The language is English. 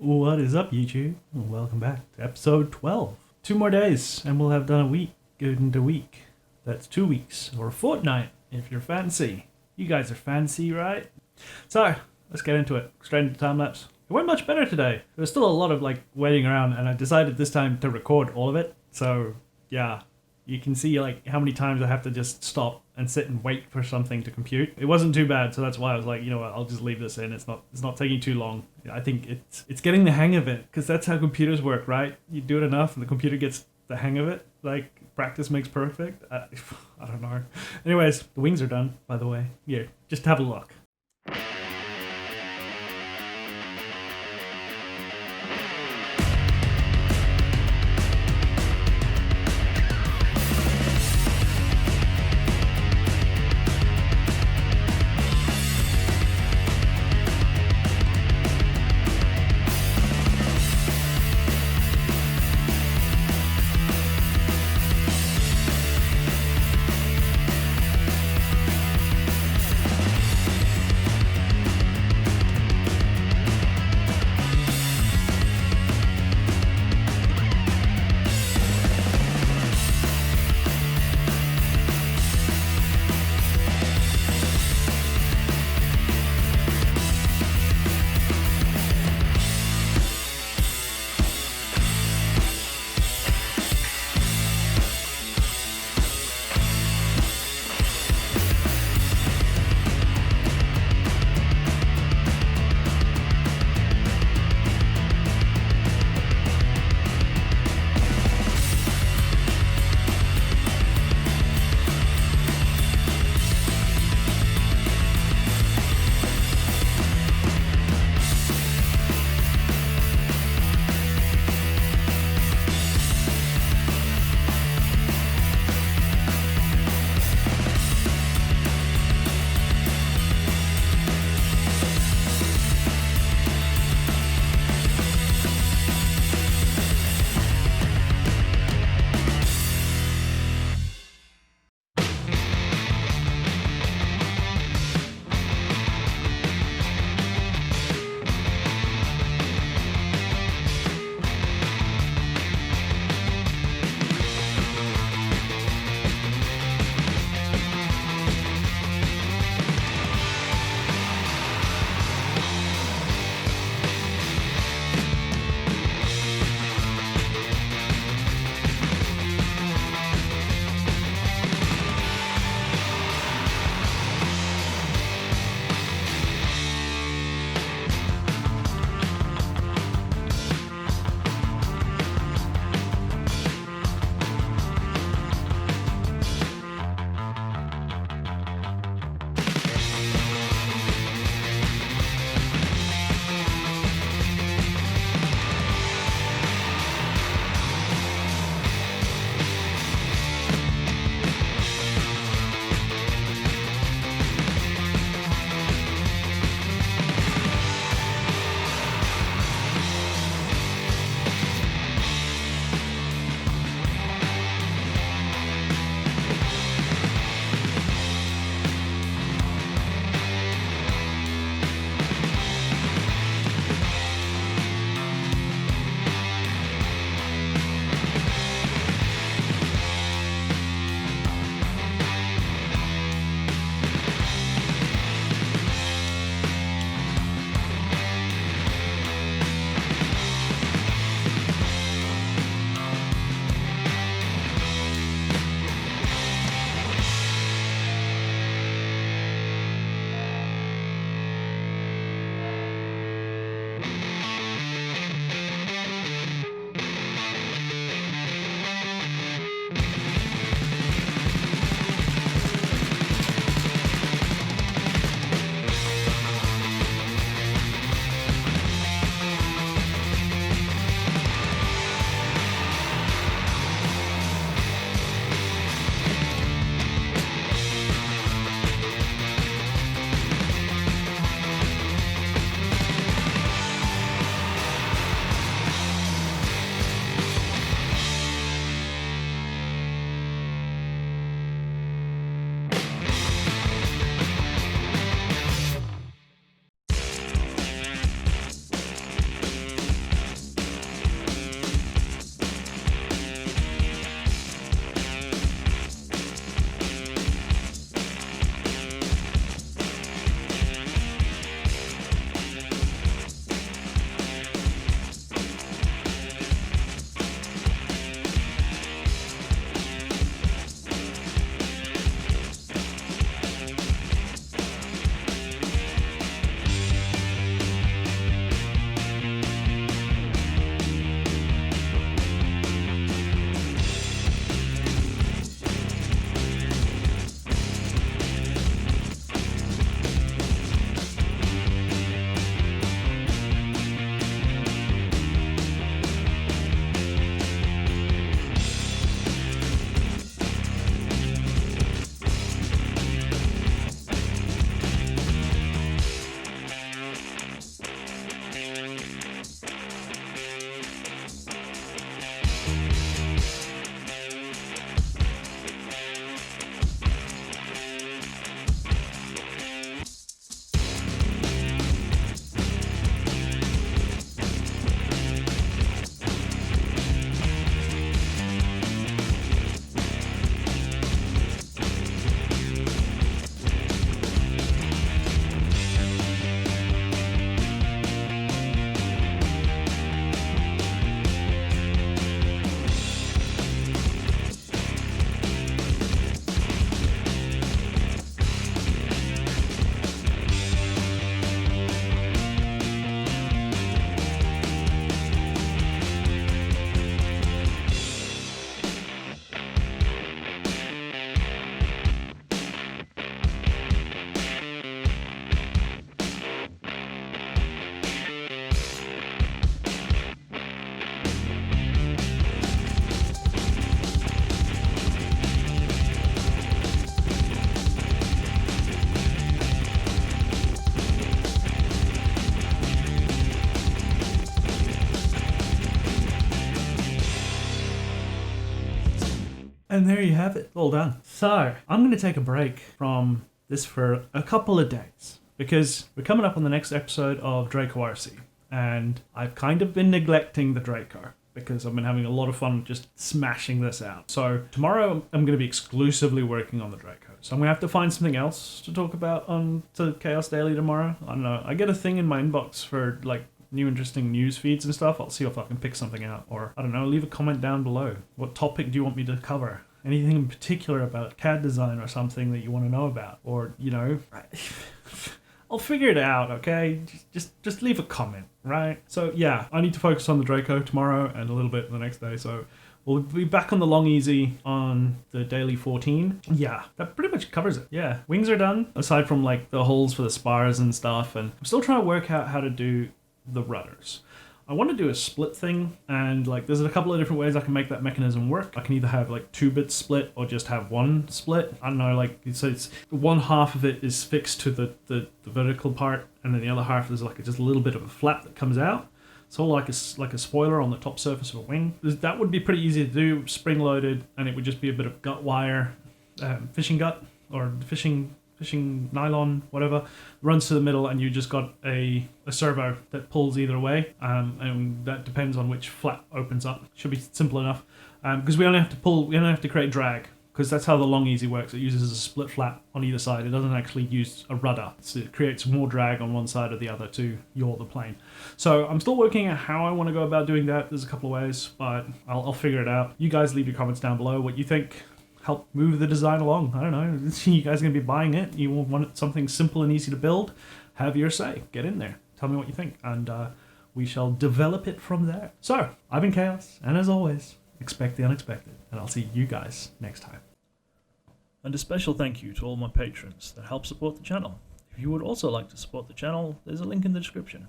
What is up, YouTube? Welcome back to episode 12. 2 more days, and we'll have done a week. That's 2 weeks, or a fortnight, if you're fancy. You guys are fancy, right? So, let's get into it. Straight into time-lapse. It went much better today. There was still a lot of, waiting around, and I decided this time to record all of it. So, yeah. You can see, how many times I have to just stop and sit and wait for something to compute. It wasn't too bad, so that's why I was like, you know what, I'll just leave this in. It's not taking too long. I think it's getting the hang of it, because that's how computers work, right? You do it enough, and the computer gets the hang of it. Practice makes perfect. I don't know. Anyways, the wings are done, by the way. Yeah, just have a look. And there you have it, all done. So I'm going to take a break from this for a couple of days because we're coming up on the next episode of Draco RC, and I've kind of been neglecting the Draco because I've been having a lot of fun just smashing this out. So tomorrow I'm going to be exclusively working on the Draco. So I'm going to have to find something else to talk about on to Chaos Daily tomorrow. I don't know. I get a thing in my inbox for like new interesting news feeds and stuff. I'll see if I can pick something out, or I don't know, leave a comment down below. What topic do you want me to cover? Anything in particular about CAD design or something that you want to know about, or you know, I'll figure it out. Okay, just leave a comment, right? So yeah, I need to focus on the Draco tomorrow and a little bit the next day. So we'll be back on the long easy on the daily 14. Yeah, that pretty much covers it. Yeah, wings are done aside from like the holes for the spars and stuff, and I'm still trying to work out how to do the rudders. I want to do a split thing, and like there's a couple of different ways I can make that mechanism work. I can either have like 2 bits split or just have one split. I don't know, like so it's one half of it is fixed to the vertical part, and then the other half is like just a little bit of a flap that comes out. It's all like a spoiler on the top surface of a wing. That would be pretty easy to do, spring loaded, and it would just be a bit of gut wire, fishing gut or fishing nylon, whatever, runs to the middle, and you just got a servo that pulls either way, and that depends on which flap opens up. Should be simple enough, because we don't have to create drag, because that's how the long easy works. It uses a split flap on either side. It doesn't actually use a rudder, so it creates more drag on one side or the other to yaw the plane. So I'm still working out how I want to go about doing that. There's a couple of ways, but I'll figure it out. You guys leave your comments down below what you think. Help move the design along. I don't know. You guys are going to be buying it. You want something simple and easy to build. Have your say. Get in there. Tell me what you think. And we shall develop it from there. So, I've been Chaos. And as always, expect the unexpected. And I'll see you guys next time. And a special thank you to all my patrons that help support the channel. If you would also like to support the channel, there's a link in the description.